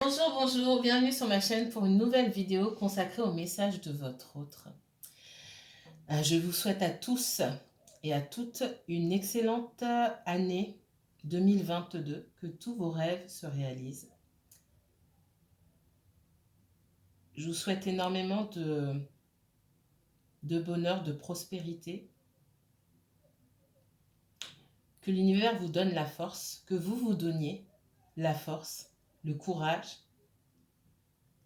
Bonjour, bonjour, bienvenue sur ma chaîne pour une nouvelle vidéo consacrée au message de votre autre. Je vous souhaite à tous et à toutes une excellente année 2022, que tous vos rêves se réalisent. Je vous souhaite énormément de bonheur, de prospérité, que l'univers vous donne la force, que vous vous donniez la force, le courage,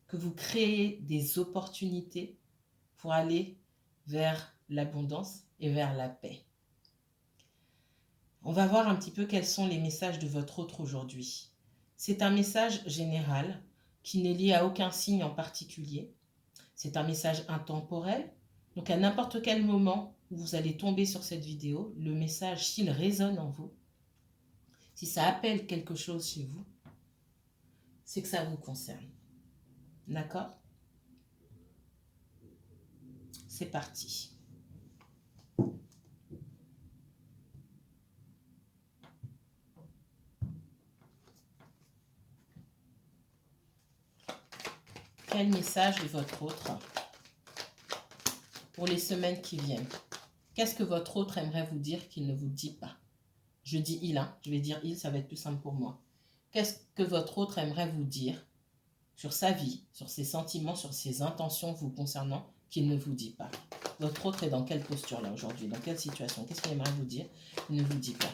que vous créez des opportunités pour aller vers l'abondance et vers la paix. On va voir un petit peu quels sont les messages de votre autre aujourd'hui. C'est un message général qui n'est lié à aucun signe en particulier. C'est un message intemporel. Donc à n'importe quel moment où vous allez tomber sur cette vidéo, le message, s'il résonne en vous, si ça appelle quelque chose chez vous, c'est que ça vous concerne. D'accord? C'est parti. Quel message de votre autre pour les semaines qui viennent? Qu'est-ce que votre autre aimerait vous dire qu'il ne vous dit pas? Je dis il, hein. Je vais dire il, ça va être plus simple pour moi. Qu'est-ce que votre autre aimerait vous dire sur sa vie, sur ses sentiments, sur ses intentions vous concernant, qu'il ne vous dit pas? Votre autre est dans quelle posture là aujourd'hui? Dans quelle situation? Qu'est-ce qu'il aimerait vous dire? Il ne vous dit pas.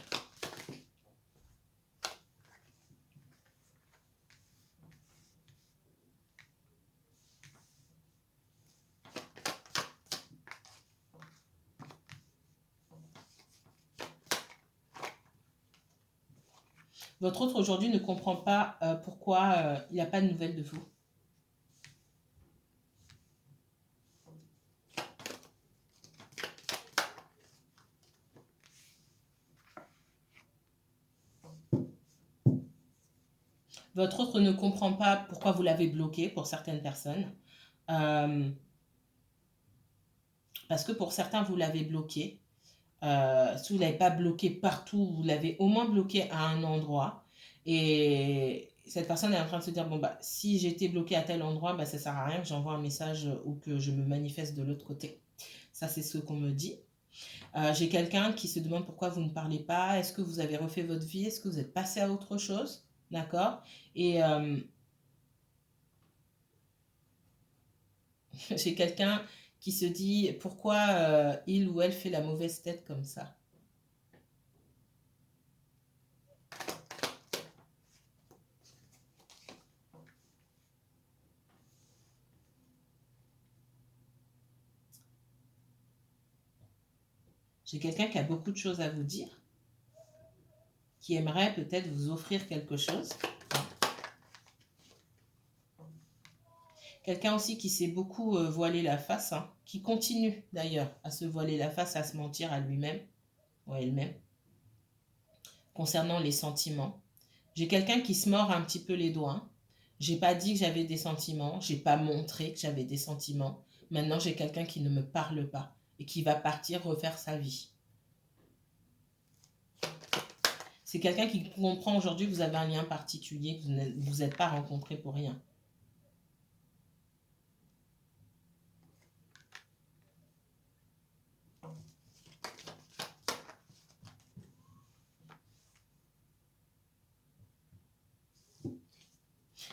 Votre autre aujourd'hui ne comprend pas pourquoi il n'a pas de nouvelles de vous. Votre autre ne comprend pas pourquoi vous l'avez bloqué pour certaines personnes. Parce que pour certains, vous l'avez bloqué. Si vous ne l'avez pas bloqué partout, vous l'avez au moins bloqué à un endroit. Et cette personne est en train de se dire, bon, bah, si j'étais bloqué à tel endroit, bah, ça ne sert à rien que j'envoie un message ou que je me manifeste de l'autre côté. Ça, c'est ce qu'on me dit. J'ai quelqu'un qui se demande pourquoi vous ne parlez pas. Est-ce que vous avez refait votre vie? Est-ce que vous êtes passé à autre chose? D'accord? Et j'ai quelqu'un qui se dit pourquoi il ou elle fait la mauvaise tête comme ça. J'ai quelqu'un qui a beaucoup de choses à vous dire, qui aimerait peut-être vous offrir quelque chose. Quelqu'un aussi qui s'est beaucoup voilé la face, hein, qui continue d'ailleurs à se voiler la face, à se mentir à lui-même ou à elle-même, concernant les sentiments. J'ai quelqu'un qui se mord un petit peu les doigts. J'ai pas dit que j'avais des sentiments, j'ai pas montré que j'avais des sentiments. Maintenant, j'ai quelqu'un qui ne me parle pas et qui va partir refaire sa vie. C'est quelqu'un qui comprend aujourd'hui que vous avez un lien particulier, que vous ne vous êtes pas rencontrés pour rien.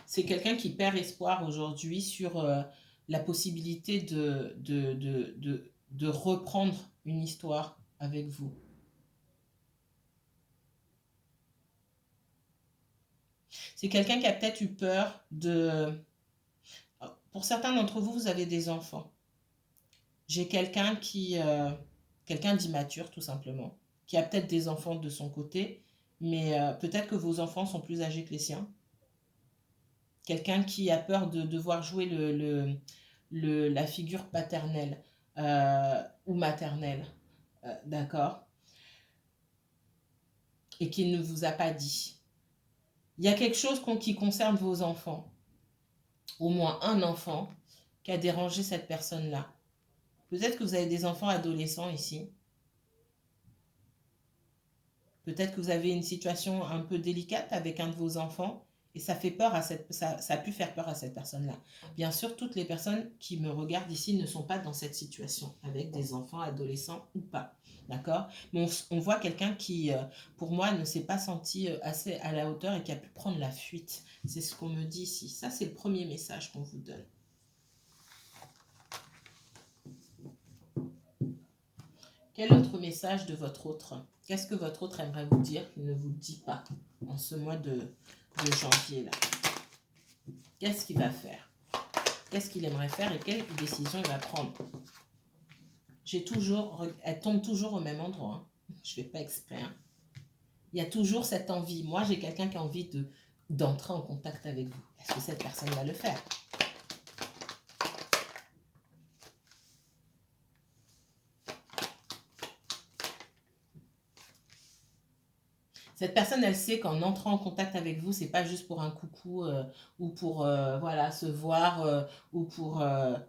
C'est quelqu'un qui perd espoir aujourd'hui sur la possibilité de reprendre une histoire avec vous. C'est quelqu'un qui a peut-être eu peur de... Pour certains d'entre vous, vous avez des enfants. J'ai quelqu'un quelqu'un d'immature tout simplement, qui a peut-être des enfants de son côté, mais peut-être que vos enfants sont plus âgés que les siens. Quelqu'un qui a peur de devoir jouer la figure paternelle ou maternelle, d'accord, et qui ne vous a pas dit. Il y a quelque chose qui concerne vos enfants, au moins un enfant, qui a dérangé cette personne-là. Peut-être que vous avez des enfants adolescents ici. Peut-être que vous avez une situation un peu délicate avec un de vos enfants Et ça fait peur ça a pu faire peur à cette personne-là. Bien sûr, toutes les personnes qui me regardent ici ne sont pas dans cette situation, avec des enfants, adolescents ou pas. D'accord? Mais on voit quelqu'un qui, pour moi, ne s'est pas senti assez à la hauteur et qui a pu prendre la fuite. C'est ce qu'on me dit ici. Ça, c'est le premier message qu'on vous donne. Quel autre message de votre autre? Qu'est-ce que votre autre aimerait vous dire qu'il ne vous dit pas en ce mois de janvier là? Qu'est-ce qu'il va faire? Qu'est-ce qu'il aimerait faire et quelle décision il va prendre? Elle tombe toujours au même endroit. Hein. Je ne fais pas exprès. Hein. Il y a toujours cette envie. Moi, j'ai quelqu'un qui a envie d'entrer en contact avec vous. Est-ce que cette personne va le faire? Cette personne, elle sait qu'en entrant en contact avec vous, c'est pas juste pour un coucou ou pour voilà, se voir ou pour...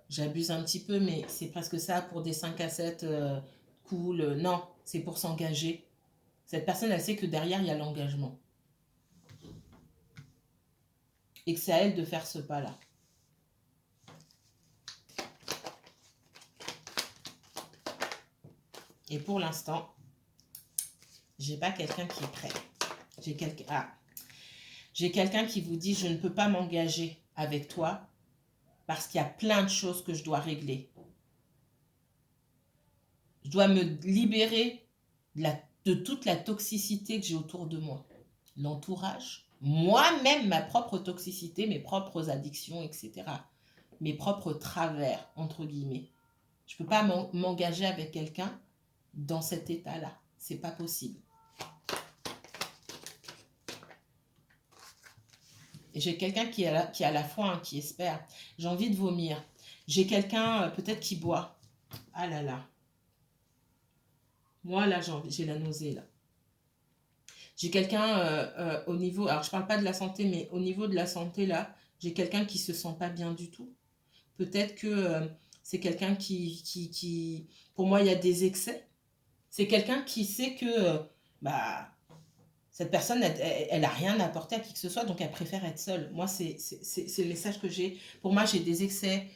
j'abuse un petit peu, mais c'est presque ça pour des 5 à 7 cool. Non, c'est pour s'engager. Cette personne, elle sait que derrière, il y a l'engagement. Et que c'est à elle de faire ce pas-là. Et pour l'instant, j'ai pas quelqu'un qui est prêt. J'ai quelqu'un qui vous dit, je ne peux pas m'engager avec toi parce qu'il y a plein de choses que je dois régler. Je dois me libérer de toute la toxicité que j'ai autour de moi. L'entourage, moi-même, ma propre toxicité, mes propres addictions, etc. Mes propres travers, entre guillemets. Je ne peux pas m'engager avec quelqu'un dans cet état-là. C'est pas possible. Et j'ai quelqu'un qui a la foi, hein, qui espère. J'ai envie de vomir. J'ai quelqu'un peut-être qui boit. Ah là là. Moi là, j'ai la nausée là. J'ai quelqu'un au niveau, alors je parle pas de la santé, mais au niveau de la santé là, j'ai quelqu'un qui se sent pas bien du tout. Peut-être que c'est quelqu'un qui, pour moi, il y a des excès. C'est quelqu'un qui sait que bah, cette personne, elle a rien à apporter à qui que ce soit, donc elle préfère être seule. Moi, c'est le message que j'ai. Pour moi, j'ai des excès,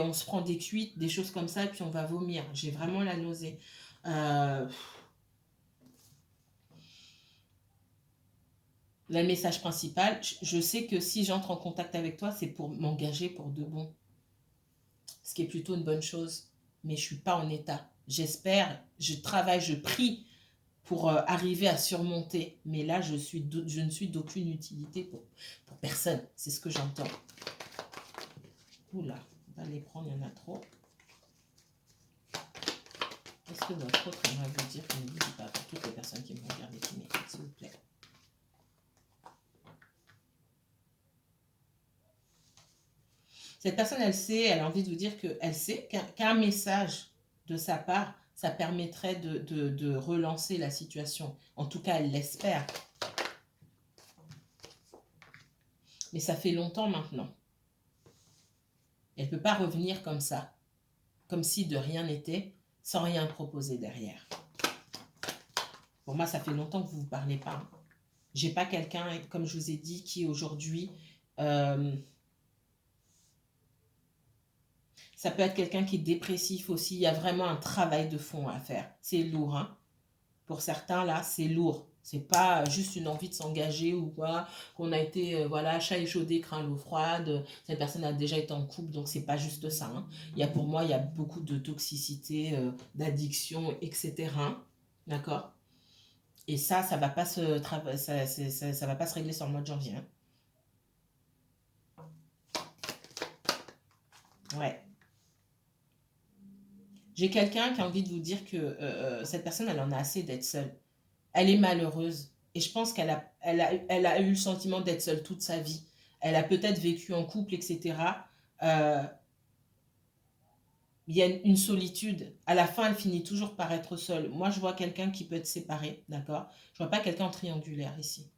on se prend des cuites, des choses comme ça, et puis on va vomir. J'ai vraiment la nausée. Le message principal, je sais que si j'entre en contact avec toi, c'est pour m'engager pour de bon. Ce qui est plutôt une bonne chose. Mais je ne suis pas en état. J'espère, je travaille, je prie pour arriver à surmonter. Mais là, je ne suis d'aucune utilité pour personne. C'est ce que j'entends. Oula, on va les prendre, il y en a trop. Qu'est-ce que votre autre aimerait vous dire qu'il ne vous dit pas pour toutes les personnes qui me regardent et qui m'écoutent, s'il vous plaît? Cette personne, elle sait, elle a envie de vous dire qu'elle sait qu'un message de sa part, ça permettrait de relancer la situation. En tout cas, elle l'espère. Mais ça fait longtemps maintenant. Elle ne peut pas revenir comme ça, comme si de rien n'était, sans rien proposer derrière. Pour moi, ça fait longtemps que vous ne vous parlez pas. J'ai pas quelqu'un, comme je vous ai dit, qui aujourd'hui... ça peut être quelqu'un qui est dépressif aussi. Il y a vraiment un travail de fond à faire. C'est lourd, hein. Pour certains, là, c'est lourd. C'est pas juste une envie de s'engager ou quoi, qu'on a été, voilà, chat échaudé, craint l'eau froide. Cette personne a déjà été en couple, donc c'est pas juste ça. Hein. Pour moi, il y a beaucoup de toxicité, d'addiction, etc. D'accord? Et ça va pas ça va pas se régler sur le mois de janvier. Hein. Ouais. J'ai quelqu'un qui a envie de vous dire que cette personne, elle en a assez d'être seule. Elle est malheureuse. Et je pense elle a eu le sentiment d'être seule toute sa vie. Elle a peut-être vécu en couple, etc. Euh, il y a une solitude. À la fin, elle finit toujours par être seule. Moi, je vois quelqu'un qui peut être séparé, d'accord? Je vois pas quelqu'un en triangulaire ici.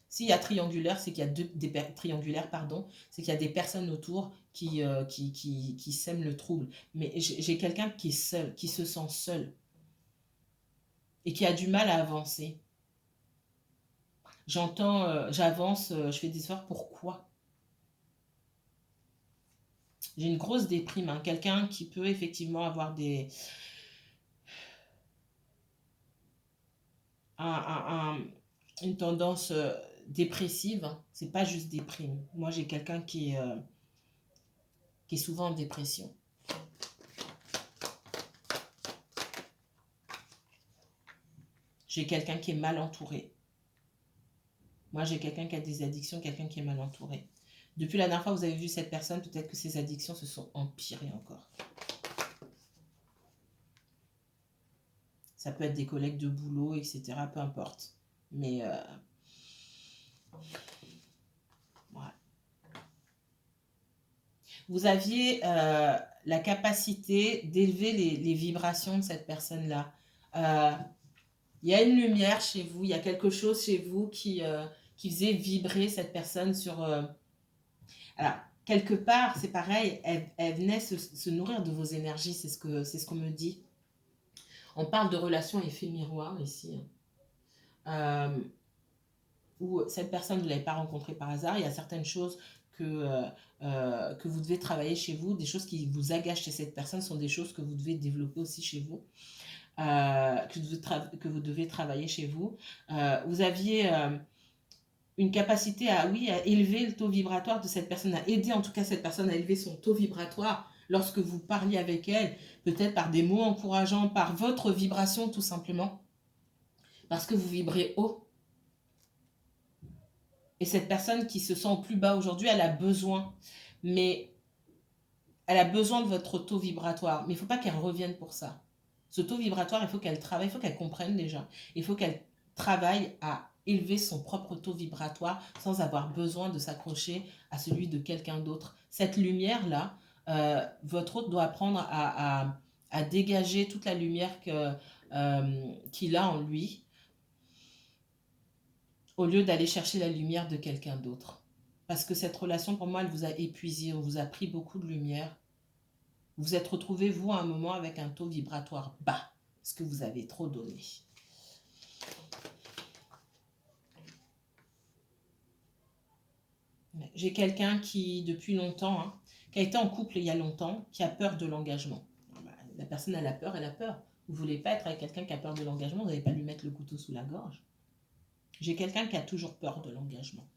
S'il y a triangulaire, c'est qu'il y a triangulaire, pardon, c'est qu'il y a des personnes autour qui sèment le trouble. Mais j'ai quelqu'un qui est seul, qui se sent seul et qui a du mal à avancer. J'entends, j'avance, je fais des efforts. Pourquoi? J'ai une grosse déprime, hein. Quelqu'un qui peut effectivement avoir une tendance dépressive, hein. C'est pas juste déprime. Moi, j'ai quelqu'un qui est souvent en dépression. J'ai quelqu'un qui est mal entouré. Moi, j'ai quelqu'un qui a des addictions, quelqu'un qui est mal entouré. Depuis la dernière fois que vous avez vu cette personne, peut-être que ses addictions se sont empirées encore. Ça peut être des collègues de boulot, etc. Peu importe. Mais ouais. Vous aviez la capacité d'élever les vibrations de cette personne-là. Il y a une lumière chez vous, il y a quelque chose chez vous qui faisait vibrer cette personne sur... Alors, quelque part, c'est pareil, elle venait se nourrir de vos énergies, c'est ce qu'on me dit. On parle de relations effet miroir ici. Où cette personne, vous ne l'avez pas rencontrée par hasard, il y a certaines choses que vous devez travailler chez vous, des choses qui vous agacent chez cette personne sont des choses que vous devez développer aussi chez vous. Que vous devez travailler chez vous. Vous aviez une capacité à élever le taux vibratoire de cette personne, à aider en tout cas cette personne à élever son taux vibratoire lorsque vous parliez avec elle, peut-être par des mots encourageants, par votre vibration tout simplement, parce que vous vibrez haut. Et cette personne qui se sent au plus bas aujourd'hui, elle a besoin, mais elle a besoin de votre taux vibratoire, mais il ne faut pas qu'elle revienne pour ça. Ce taux vibratoire, il faut qu'elle travaille, il faut qu'elle comprenne déjà. Il faut qu'elle travaille à élever son propre taux vibratoire sans avoir besoin de s'accrocher à celui de quelqu'un d'autre. Cette lumière-là, votre hôte doit apprendre à dégager toute la lumière qu'il a en lui, au lieu d'aller chercher la lumière de quelqu'un d'autre. Parce que cette relation, pour moi, elle vous a épuisé, on vous a pris beaucoup de lumière. Vous vous êtes retrouvé, vous, à un moment avec un taux vibratoire bas, parce que vous avez trop donné. J'ai quelqu'un qui, depuis longtemps, hein, qui a été en couple il y a longtemps, qui a peur de l'engagement. La personne, elle a peur, elle a peur. Vous ne voulez pas être avec quelqu'un qui a peur de l'engagement, vous n'allez pas lui mettre le couteau sous la gorge. J'ai quelqu'un qui a toujours peur de l'engagement.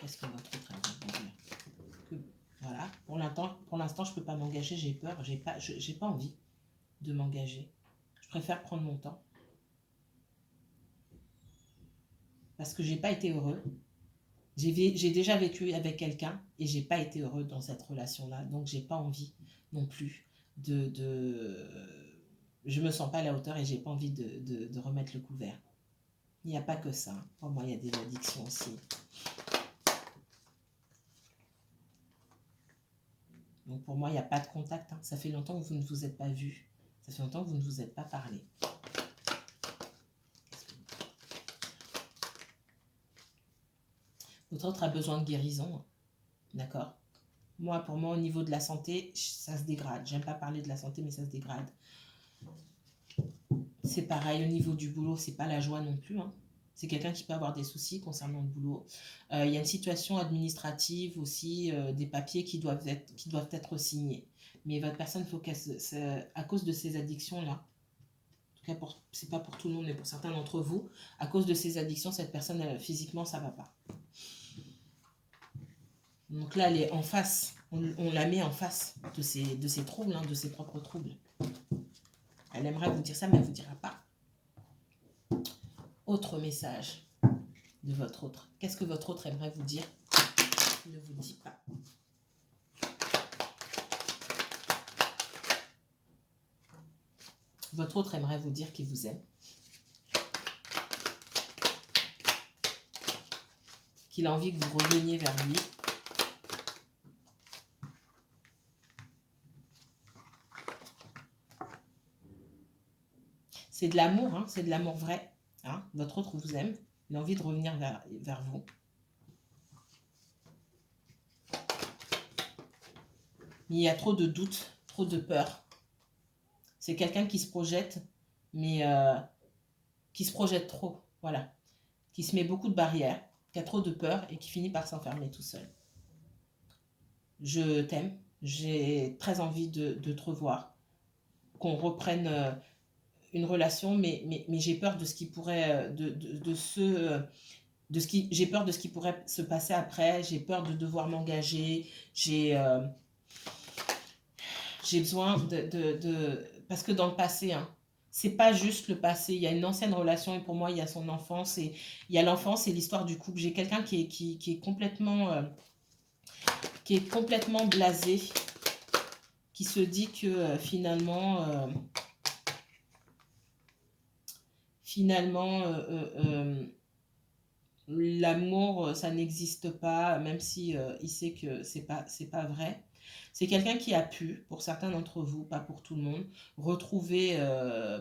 Qu'est-ce que votre autre aimerait vous dire? Voilà, pour l'instant, je ne peux pas m'engager, j'ai peur, j'ai pas envie de m'engager. Je préfère prendre mon temps. Parce que j'ai pas été heureux. J'ai déjà vécu avec quelqu'un et j'ai pas été heureux dans cette relation-là. Donc, j'ai pas envie non plus je me sens pas à la hauteur et j'ai pas envie de remettre le couvert. Il n'y a pas que ça. Pour moi, il y a des addictions aussi. Donc, pour moi, il n'y a pas de contact. Hein. Ça fait longtemps que vous ne vous êtes pas vus. Ça fait longtemps que vous ne vous êtes pas parlé. Votre autre a besoin de guérison. D'accord? Moi, pour moi, au niveau de la santé, ça se dégrade. J'aime pas parler de la santé, mais ça se dégrade. C'est pareil, au niveau du boulot, c'est pas la joie non plus. Hein. C'est quelqu'un qui peut avoir des soucis concernant le boulot. Il y a une situation administrative aussi, des papiers qui doivent être signés. Mais votre personne, il faut à cause de ces addictions-là, en tout cas, c'est pas pour tout le monde, mais pour certains d'entre vous, à cause de ces addictions, cette personne, physiquement, ça va pas. Donc là, elle est en face. On la met en face de ses troubles, hein, de ses propres troubles. Elle aimerait vous dire ça, mais elle ne vous dira pas. Autre message de votre autre. Qu'est-ce que votre autre aimerait vous dire? Il ne vous dit pas. Votre autre aimerait vous dire qu'il vous aime. Qu'il a envie que vous reveniez vers lui. C'est de l'amour, hein, c'est de l'amour vrai. Hein. Votre autre vous aime. Il a envie de revenir vers vous. Mais il y a trop de doutes, trop de peur. C'est quelqu'un qui se projette mais qui se projette trop, voilà, qui se met beaucoup de barrières, qui a trop de peur et qui finit par s'enfermer tout seul. Je t'aime, j'ai très envie de te revoir, qu'on reprenne une relation, mais j'ai peur de ce qui pourrait, j'ai peur de ce qui pourrait se passer après, j'ai peur de devoir m'engager, j'ai besoin parce que dans le passé, hein, c'est pas juste le passé, il y a une ancienne relation et pour moi il y a son enfance et il y a l'enfance et l'histoire du couple. J'ai quelqu'un qui est complètement blasé, qui se dit que l'amour, ça n'existe pas, même si il sait que c'est pas vrai. C'est quelqu'un qui a pu, pour certains d'entre vous, pas pour tout le monde, retrouver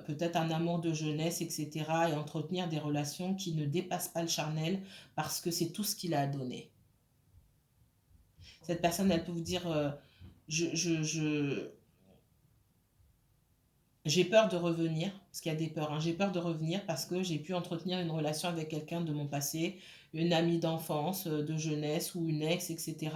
peut-être un amour de jeunesse, etc. et entretenir des relations qui ne dépassent pas le charnel parce que c'est tout ce qu'il a donné. Cette personne, elle peut vous dire, j'ai peur de revenir, parce qu'il y a des peurs, hein. J'ai peur de revenir parce que j'ai pu entretenir une relation avec quelqu'un de mon passé, une amie d'enfance, de jeunesse ou une ex, etc.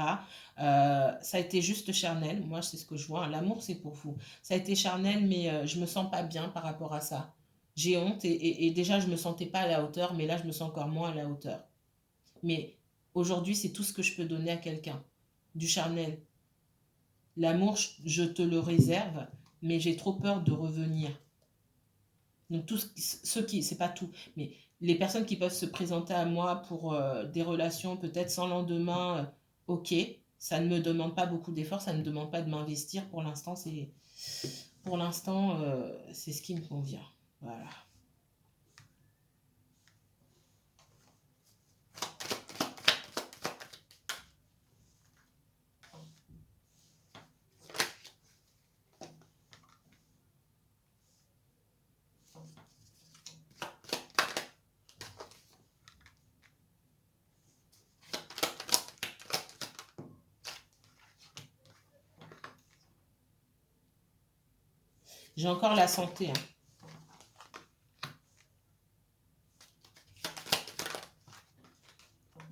Ça a été juste charnel, moi c'est ce que je vois, hein. L'amour c'est pour vous. Ça a été charnel, mais je me sens pas bien par rapport à ça. J'ai honte et déjà je me sentais pas à la hauteur, mais là je me sens encore moins à la hauteur. Mais aujourd'hui c'est tout ce que je peux donner à quelqu'un. Du charnel. L'amour, je te le réserve, mais j'ai trop peur de revenir. Donc ceux qui, c'est pas tout, mais les personnes qui peuvent se présenter à moi pour des relations peut-être sans lendemain, ok, ça ne me demande pas beaucoup d'efforts, ça ne me demande pas de m'investir. Pour l'instant, c'est ce qui me convient. Voilà. J'ai encore la santé, hein.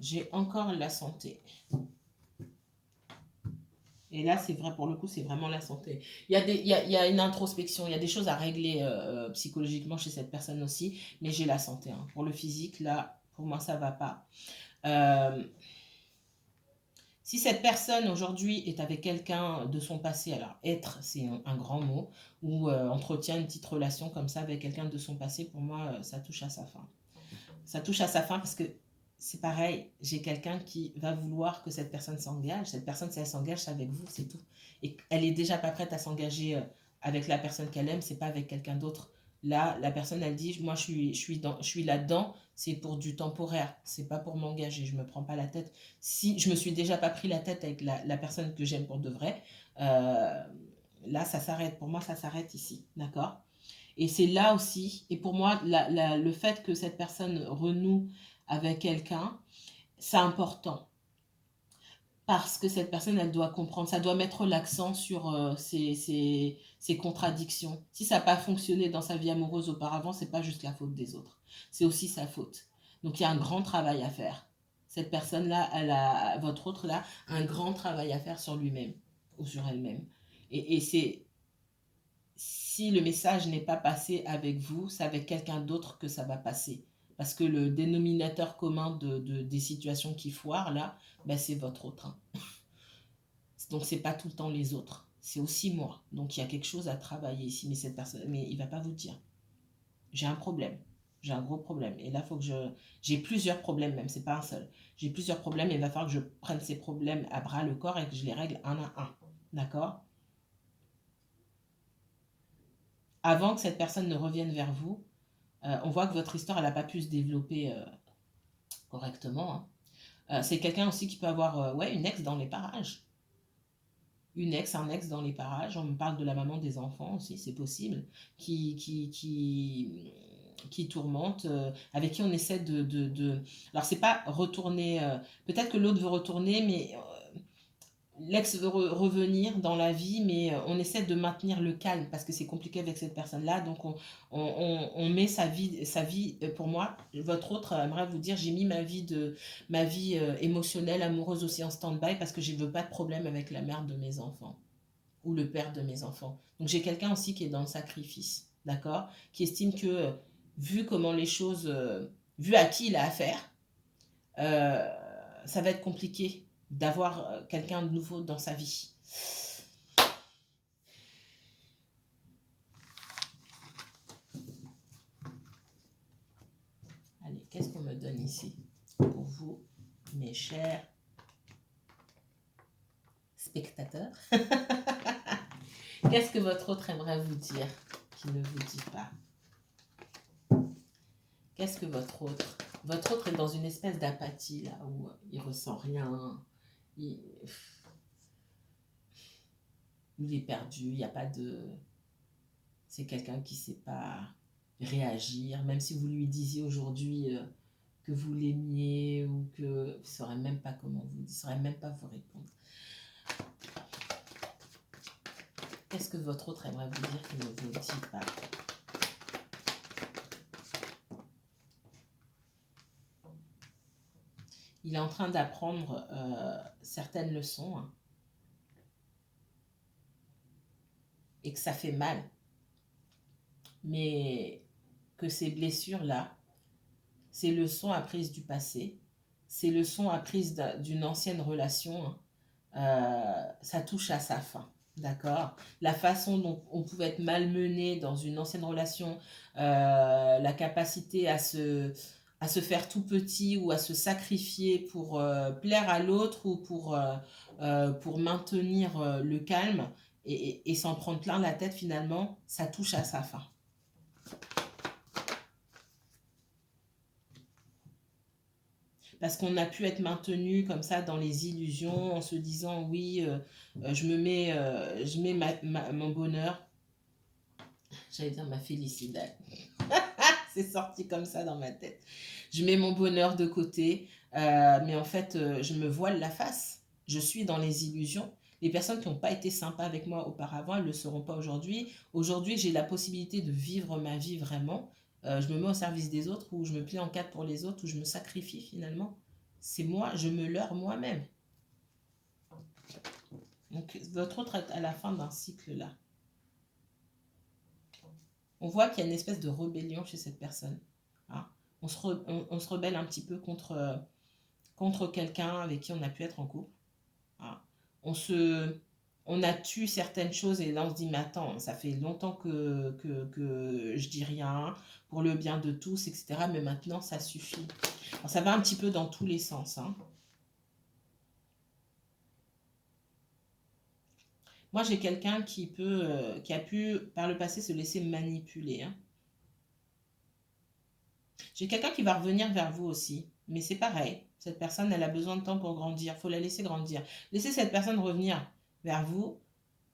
J'ai encore la santé. Et là, c'est vrai, pour le coup, c'est vraiment la santé. Il y a une introspection, il y a des choses à régler psychologiquement chez cette personne aussi, mais j'ai la santé, hein. Pour le physique, là, pour moi, ça va pas. Euh, Si cette personne aujourd'hui est avec quelqu'un de son passé, alors être, c'est un grand mot, ou entretient une petite relation comme ça avec quelqu'un de son passé, pour moi, ça touche à sa fin. Ça touche à sa fin parce que c'est pareil, j'ai quelqu'un qui va vouloir que cette personne s'engage. Cette personne, si elle s'engage, c'est avec vous, c'est tout. Et elle est déjà pas prête à s'engager avec la personne qu'elle aime, c'est pas avec quelqu'un d'autre. Là, la personne, elle dit, moi, je suis là-dedans, c'est pour du temporaire, c'est pas pour m'engager, je me prends pas la tête. Si je me suis déjà pas pris la tête avec la personne que j'aime pour de vrai, là, ça s'arrête. Pour moi, ça s'arrête ici, d'accord? Et c'est là aussi, et pour moi, le fait que cette personne renoue avec quelqu'un, c'est important. Parce que cette personne, elle doit comprendre, ça doit mettre l'accent sur ses contradictions. Si ça n'a pas fonctionné dans sa vie amoureuse auparavant, c'est pas juste la faute des autres. C'est aussi sa faute. Donc il y a un grand travail à faire. Cette personne-là, votre autre là, un grand travail à faire sur lui-même ou sur elle-même. Et c'est si le message n'est pas passé avec vous, c'est avec quelqu'un d'autre que ça va passer. Parce que le dénominateur commun des situations qui foirent, là, ben c'est votre autre, hein. Donc, c'est pas tout le temps les autres. C'est aussi moi. Donc, il y a quelque chose à travailler ici. Mais cette personne, mais il va pas vous dire. J'ai un problème. J'ai un gros problème. Et là, il faut que j'ai plusieurs problèmes, même. C'est pas un seul. J'ai plusieurs problèmes et il va falloir que je prenne ces problèmes à bras le corps et que je les règle un à un. D'accord? Avant que cette personne ne revienne vers vous, on voit que votre histoire, elle n'a pas pu se développer correctement, hein. C'est quelqu'un aussi qui peut avoir ouais, une ex dans les parages. Une ex, un ex dans les parages. On me parle de la maman des enfants aussi, c'est possible. Qui tourmente, avec qui on essaie Alors, c'est pas retourner. Peut-être que l'autre veut retourner, mais l'ex veut revenir dans la vie, mais on essaie de maintenir le calme parce que c'est compliqué avec cette personne-là. Donc, on met sa vie pour moi. Votre autre aimerait vous dire, j'ai mis ma vie émotionnelle, amoureuse aussi en stand-by parce que je ne veux pas de problème avec la mère de mes enfants ou le père de mes enfants. Donc, j'ai quelqu'un aussi qui est dans le sacrifice, d'accord? Qui estime que, vu comment les choses, vu à qui il a affaire, euh, ça va être compliqué d'avoir quelqu'un de nouveau dans sa vie. Allez, qu'est-ce qu'on me donne ici pour vous, mes chers spectateurs? Qu'est-ce que votre autre aimerait vous dire qui ne vous dit pas? Qu'est-ce que votre autre... Votre autre est dans une espèce d'apathie, là, où il ressent rien. Il est perdu, il n'y a pas de... C'est quelqu'un qui ne sait pas réagir, même si vous lui disiez aujourd'hui que vous l'aimiez ou que... Il ne saurait même pas comment vous dire, il ne saurait même pas vous répondre. Qu'est-ce que votre autre aimerait vous dire qu'il ne vous dit pas? Il est en train d'apprendre certaines leçons hein, et que ça fait mal. Mais que ces blessures-là, ces leçons apprises du passé, ces leçons apprises d'une ancienne relation, ça touche à sa fin. D'accord? La façon dont on pouvait être malmené dans une ancienne relation, la capacité à se faire tout petit ou à se sacrifier pour plaire à l'autre ou pour maintenir le calme et s'en prendre plein la tête finalement, ça touche à sa fin. Parce qu'on a pu être maintenu comme ça dans les illusions en se disant oui, je mets mon bonheur, j'allais dire ma félicité, c'est sorti comme ça dans ma tête. Je mets mon bonheur de côté, mais en fait, je me voile la face. Je suis dans les illusions. Les personnes qui n'ont pas été sympas avec moi auparavant, elles ne le seront pas aujourd'hui. Aujourd'hui, j'ai la possibilité de vivre ma vie vraiment. Je me mets au service des autres, ou je me plie en quatre pour les autres, ou je me sacrifie finalement. C'est moi, je me leurre moi-même. Donc, votre autre est à la fin d'un cycle là. On voit qu'il y a une espèce de rébellion chez cette personne. Hein. On se rebelle un petit peu contre quelqu'un avec qui on a pu être en couple. Hein. On a tué certaines choses et là on se dit mais attends, ça fait longtemps que je dis rien pour le bien de tous, etc. Mais maintenant ça suffit. Alors, ça va un petit peu dans tous les sens. Hein. Moi j'ai quelqu'un qui a pu par le passé se laisser manipuler. Hein. J'ai quelqu'un qui va revenir vers vous aussi, mais c'est pareil. Cette personne, elle a besoin de temps pour grandir. Il faut la laisser grandir. Laissez cette personne revenir vers vous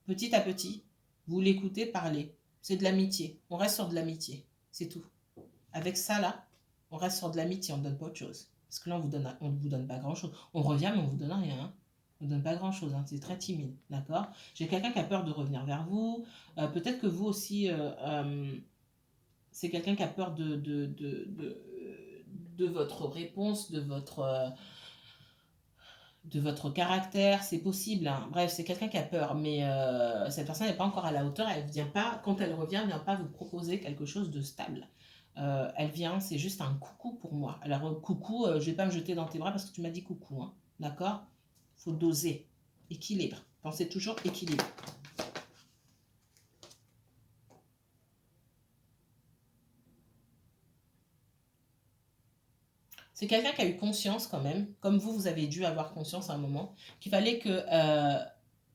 petit à petit. Vous l'écoutez parler. C'est de l'amitié. On reste sur de l'amitié. C'est tout. Avec ça, là, on reste sur de l'amitié. On ne donne pas autre chose. Parce que là, on ne vous donne pas grand-chose. On revient, mais on ne vous donne rien. Hein. On ne donne pas grand-chose. Hein. C'est très timide. D'accord? J'ai quelqu'un qui a peur de revenir vers vous. Peut-être que vous aussi... c'est quelqu'un qui a peur de votre réponse, de votre caractère, c'est possible. Hein. Bref, c'est quelqu'un qui a peur, mais cette personne n'est pas encore à la hauteur. Elle vient pas, quand elle revient, elle ne vient pas vous proposer quelque chose de stable. Elle vient, c'est juste un coucou pour moi. Alors, coucou, je ne vais pas me jeter dans tes bras parce que tu m'as dit coucou. Hein. D'accord? Il faut doser. Équilibre. Pensez toujours équilibre. C'est quelqu'un qui a eu conscience quand même, comme vous avez dû avoir conscience à un moment, qu'il fallait que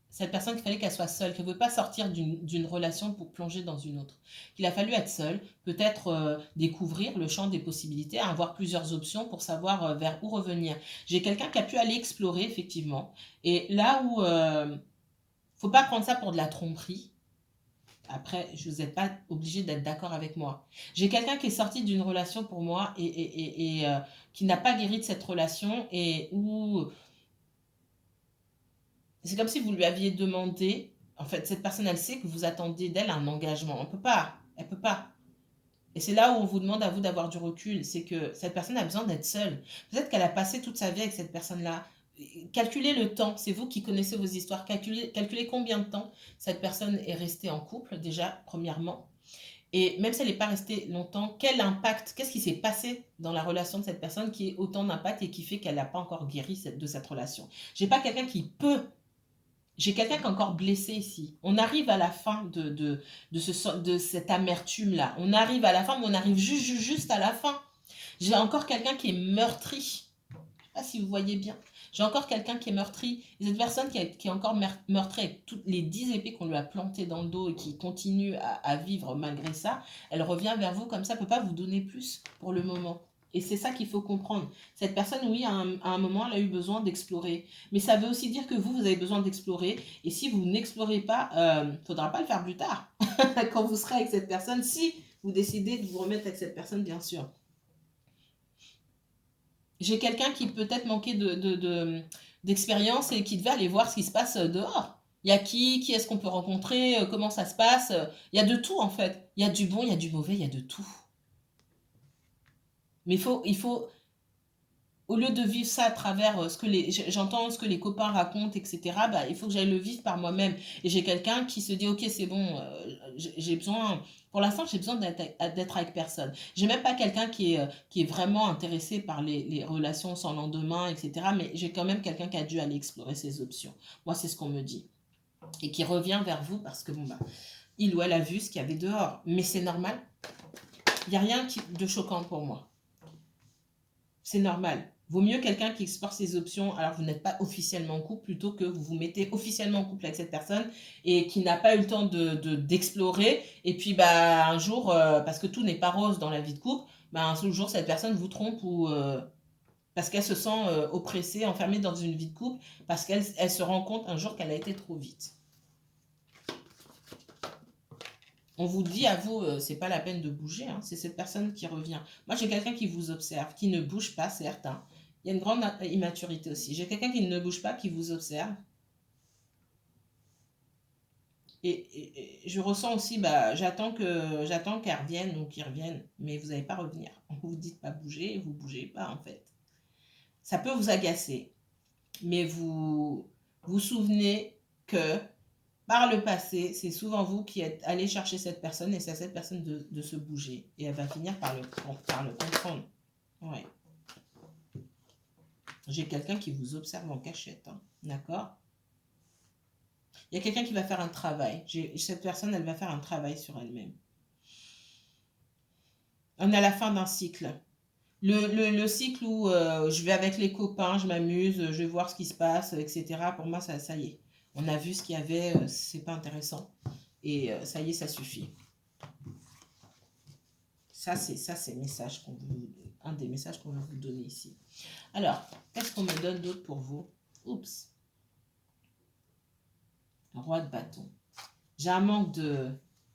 cette personne, qu'il fallait qu'elle soit seule, qu'elle ne pouvait pas sortir d'une relation pour plonger dans une autre. Qu'il a fallu être seule, peut-être découvrir le champ des possibilités, avoir plusieurs options pour savoir vers où revenir. J'ai quelqu'un qui a pu aller explorer, effectivement. Et là où faut pas prendre ça pour de la tromperie. Après, je vous n'êtes pas obligé d'être d'accord avec moi. J'ai quelqu'un qui est sorti d'une relation pour moi et qui n'a pas guéri de cette relation et où C'est comme si vous lui aviez demandé, en fait, cette personne, elle sait que vous attendez d'elle un engagement. On peut pas, elle peut pas. Et c'est là où on vous demande à vous d'avoir du recul, c'est que cette personne a besoin d'être seule. Peut-être qu'elle a passé toute sa vie avec cette personne-là. Calculez le temps, c'est vous qui connaissez vos histoires. Calculez combien de temps cette personne est restée en couple, déjà, premièrement. Et même si elle n'est pas restée longtemps, quel impact, qu'est-ce qui s'est passé dans la relation de cette personne qui ait autant d'impact et qui fait qu'elle n'a pas encore guéri de cette relation. J'ai pas quelqu'un qui peut. J'ai quelqu'un qui est encore blessé ici. On arrive à la fin de cette amertume-là. On arrive à la fin, mais on arrive juste à la fin. J'ai encore quelqu'un qui est meurtri. Je ne sais pas si vous voyez bien. J'ai encore quelqu'un qui est meurtri. Et cette personne qui est encore meurtrie avec toutes les 10 épées qu'on lui a plantées dans le dos et qui continue à vivre malgré ça, elle revient vers vous comme ça, elle ne peut pas vous donner plus pour le moment. Et c'est ça qu'il faut comprendre. Cette personne, oui, à un moment, elle a eu besoin d'explorer. Mais ça veut aussi dire que vous avez besoin d'explorer. Et si vous n'explorez pas, il ne faudra pas le faire plus tard. Quand vous serez avec cette personne, si vous décidez de vous remettre avec cette personne, bien sûr. J'ai quelqu'un qui peut-être manquait d'expérience et qui devait aller voir ce qui se passe dehors. Il y a qui est-ce qu'on peut rencontrer, comment ça se passe. Il y a de tout en fait. Il y a du bon, il y a du mauvais, il y a de tout. Mais il faut, au lieu de vivre ça à travers j'entends ce que les copains racontent, etc., bah, il faut que j'aille le vivre par moi-même. Et j'ai quelqu'un qui se dit, ok, c'est bon, j'ai besoin, pour l'instant, j'ai besoin d'être avec personne. J'ai même pas quelqu'un qui est vraiment intéressé par les relations sans lendemain, etc., mais j'ai quand même quelqu'un qui a dû aller explorer ses options. Moi, c'est ce qu'on me dit. Et qui revient vers vous parce que, bon, bah, il ou elle a vu ce qu'il y avait dehors. Mais c'est normal. Il n'y a rien de choquant pour moi. C'est normal. Vaut mieux quelqu'un qui explore ses options alors que vous n'êtes pas officiellement en couple plutôt que vous vous mettez officiellement en couple avec cette personne et qui n'a pas eu le temps d'explorer. Et puis bah, un jour, parce que tout n'est pas rose dans la vie de couple, bah, un jour cette personne vous trompe ou parce qu'elle se sent oppressée, enfermée dans une vie de couple, parce qu'elle se rend compte un jour qu'elle a été trop vite. On vous dit à vous, c'est pas la peine de bouger, hein, c'est cette personne qui revient. Moi, j'ai quelqu'un qui vous observe, qui ne bouge pas, certes. Hein. Il y a une grande immaturité aussi. J'ai quelqu'un qui ne bouge pas, qui vous observe. Et je ressens aussi, bah, j'attends qu'elle revienne ou qu'il revienne, mais vous n'allez pas revenir. Vous ne dites pas bouger, vous ne bougez pas en fait. Ça peut vous agacer, mais vous vous souvenez que par le passé, c'est souvent vous qui êtes allé chercher cette personne et c'est à cette personne de se bouger. Et elle va finir par le comprendre. Ouais. J'ai quelqu'un qui vous observe en cachette. Hein. D'accord? Il y a quelqu'un qui va faire un travail. Cette personne, elle va faire un travail sur elle-même. On est à la fin d'un cycle. Le cycle où je vais avec les copains, je m'amuse, je vais voir ce qui se passe, etc. Pour moi, ça y est. On a vu ce qu'il y avait, c'est pas intéressant. Et ça y est, ça suffit. Ça, c'est un des messages qu'on va vous donner ici. Alors, qu'est-ce qu'on me donne d'autre pour vous? Oups. Roi de bâton. J'ai un manque de...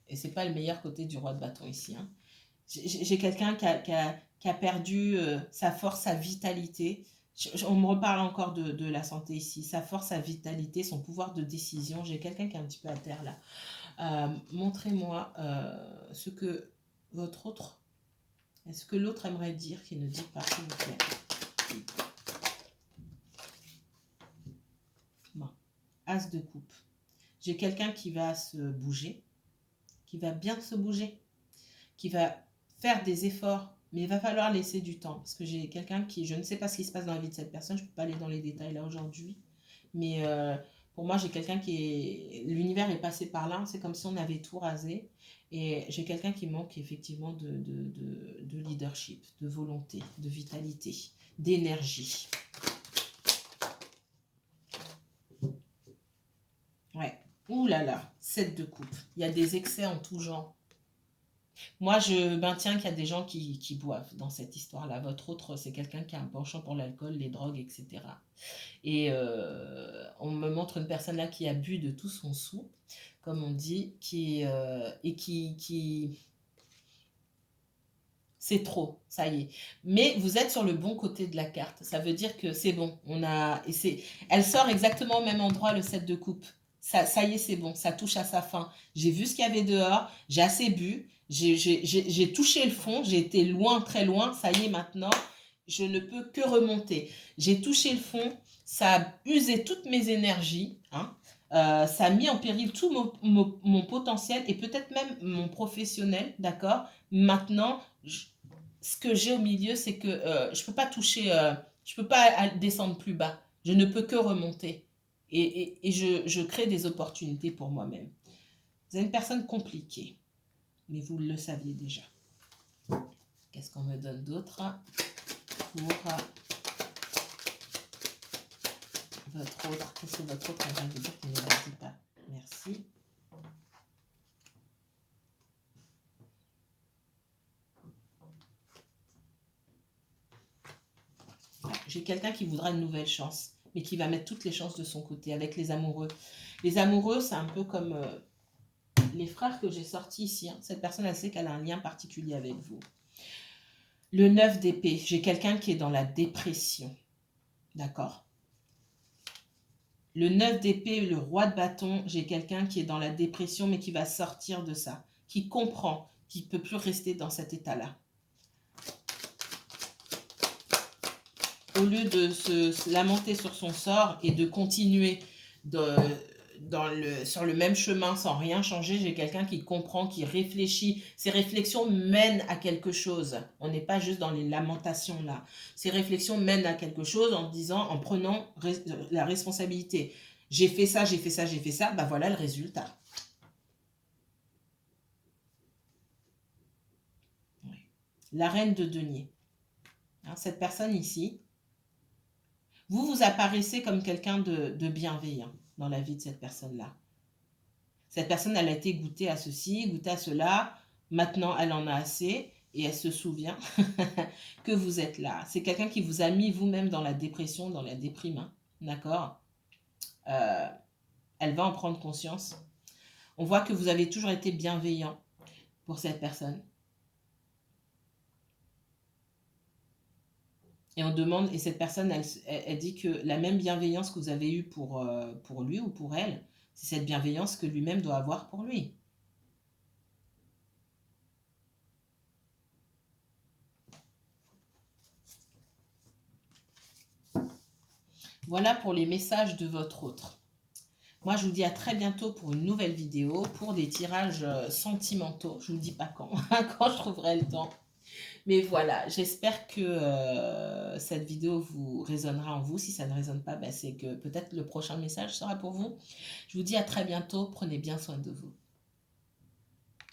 Et c'est pas le meilleur côté du roi de bâton ici. Hein. J'ai quelqu'un qui a perdu sa force, sa vitalité. On me reparle encore de la santé ici. Sa force, sa vitalité, son pouvoir de décision. J'ai quelqu'un qui est un petit peu à terre là. Montrez-moi ce que votre autre... Est-ce que l'autre aimerait dire qu'il ne dit pas, s'il vous plaît? Bon. As de coupe. J'ai quelqu'un qui va se bouger, qui va bien se bouger, qui va faire des efforts, mais il va falloir laisser du temps. Parce que j'ai quelqu'un qui, je ne sais pas ce qui se passe dans la vie de cette personne, je ne peux pas aller dans les détails là aujourd'hui, mais pour moi, j'ai quelqu'un qui est... L'univers est passé par là, c'est comme si on avait tout rasé. Et j'ai quelqu'un qui manque effectivement de leadership, de volonté, de vitalité, d'énergie. Ouais. Ouh là là, 7 de coupe. Il y a des excès en tout genre. Moi, je maintiens qu'il y a des gens qui boivent dans cette histoire-là. Votre autre, c'est quelqu'un qui a un penchant pour l'alcool, les drogues, etc. Et on me montre une personne là qui a bu de tout son sou, comme on dit, et qui c'est trop, ça y est. Mais vous êtes sur le bon côté de la carte. Ça veut dire que c'est bon. Elle sort exactement au même endroit, le 7 de coupe. Ça y est, c'est bon. Ça touche à sa fin. J'ai vu ce qu'il y avait dehors. J'ai assez bu. J'ai touché le fond. J'ai été loin, très loin. Ça y est, maintenant, je ne peux que remonter. J'ai touché le fond. Ça a usé toutes mes énergies. Hein. Ça a mis en péril tout mon potentiel et peut-être même mon professionnel, d'accord? Maintenant, ce que j'ai au milieu, c'est que je ne peux pas toucher, je ne peux pas descendre plus bas. Je ne peux que remonter. Et je crée des opportunités pour moi-même. Vous êtes une personne compliquée, mais vous le saviez déjà. Qu'est-ce qu'on me donne d'autre pour votre autre? Qu'est-ce que votre autre vient de dire qu'il ne le dit pas? Merci. J'ai quelqu'un qui voudra une nouvelle chance, mais qui va mettre toutes les chances de son côté avec les amoureux. Les amoureux, c'est un peu comme les frères que j'ai sortis ici. Hein. Cette personne, elle sait qu'elle a un lien particulier avec vous. Le 9 d'épée, j'ai quelqu'un qui est dans la dépression. D'accord? Le 9 d'épée, le roi de bâton, j'ai quelqu'un qui est dans la dépression, mais qui va sortir de ça, qui comprend, qui ne peut plus rester dans cet état-là. Au lieu de se lamenter sur son sort et de continuer sur le même chemin sans rien changer, j'ai quelqu'un qui comprend, qui réfléchit. Ces réflexions mènent à quelque chose. On n'est pas juste dans les lamentations là. Ces réflexions mènent à quelque chose en prenant la responsabilité. J'ai fait ça, j'ai fait ça, j'ai fait ça, bah voilà le résultat. Oui. La reine de denier. Hein, cette personne ici, vous apparaissez comme quelqu'un de bienveillant dans la vie de cette personne-là. Cette personne, elle a été goûtée à ceci, goûtée à cela. Maintenant, elle en a assez et elle se souvient que vous êtes là. C'est quelqu'un qui vous a mis vous-même dans la dépression, dans la déprime. Hein, d'accord? Elle va en prendre conscience. On voit que vous avez toujours été bienveillant pour cette personne. Et on demande, et cette personne, elle dit que la même bienveillance que vous avez eue pour lui ou pour elle, c'est cette bienveillance que lui-même doit avoir pour lui. Voilà pour les messages de votre autre. Moi, je vous dis à très bientôt pour une nouvelle vidéo, pour des tirages sentimentaux. Je ne vous dis pas quand, quand je trouverai le temps. Mais voilà, j'espère que cette vidéo vous résonnera en vous. Si ça ne résonne pas, c'est que peut-être le prochain message sera pour vous. Je vous dis à très bientôt. Prenez bien soin de vous.